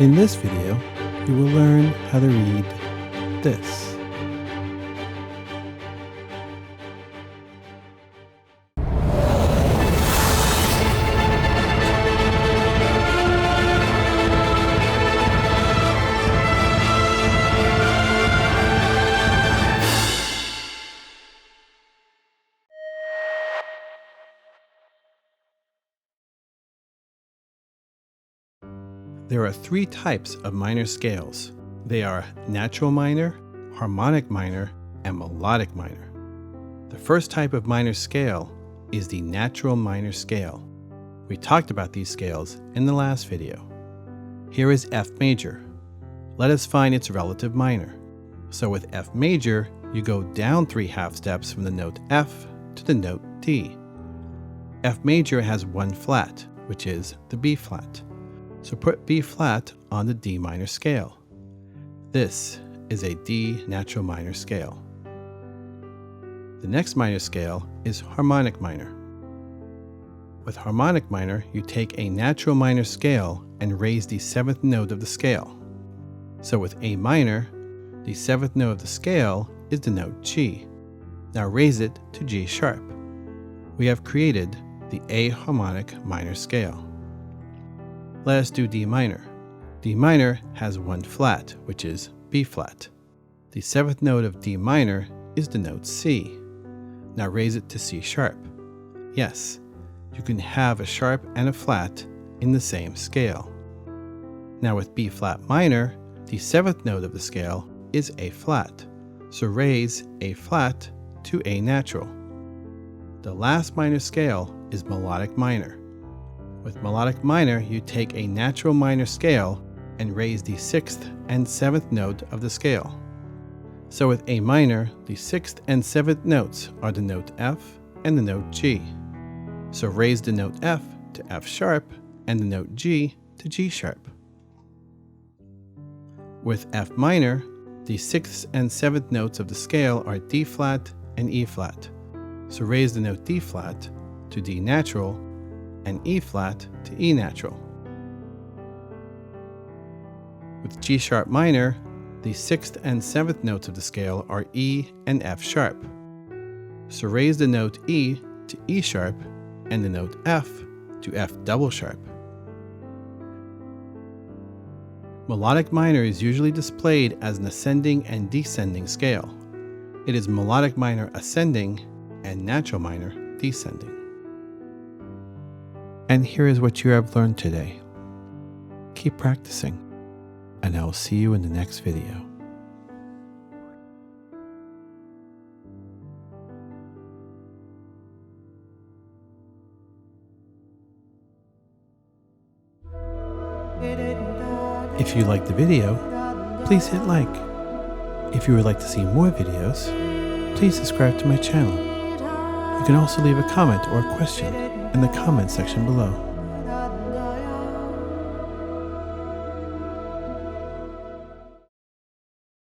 In this video, you will learn how to read this. There are three types of minor scales. They are natural minor, harmonic minor, and melodic minor. The first type of minor scale is the natural minor scale. We talked about these scales in the last video. Here is F major. Let us find its relative minor. So with F major, you go down 3 half steps from the note F to the note D. F major has one flat, which is the B flat. So put B flat on the D minor scale. This is a D natural minor scale. The next minor scale is harmonic minor. With harmonic minor, you take a natural minor scale and raise the 7th note of the scale. So with A minor, the 7th note of the scale is the note G. Now raise it to G sharp. We have created the A harmonic minor scale. Let us do D minor. D minor has one flat, which is B flat. The 7th note of D minor is the note C. Now raise it to C sharp. Yes, you can have a sharp and a flat in the same scale. Now with B flat minor, the 7th note of the scale is A flat. So raise A flat to A natural. The last minor scale is melodic minor. With melodic minor, you take a natural minor scale and raise the 6th and 7th note of the scale. So with A minor, the 6th and 7th notes are the note F and the note G. So raise the note F to F sharp and the note G to G sharp. With F minor, the 6th and 7th notes of the scale are D flat and E flat. So raise the note D flat to D natural and E flat to E natural. With G sharp minor, the 6th and 7th notes of the scale are E and F sharp. So raise the note E to E sharp and the note F to F double sharp. Melodic minor is usually displayed as an ascending and descending scale. It is melodic minor ascending and natural minor descending. And here is what you have learned today. Keep practicing, and I will see you in the next video. If you liked the video, please hit like. If you would like to see more videos, please subscribe to my channel. You can also leave a comment or a question in the comment section below.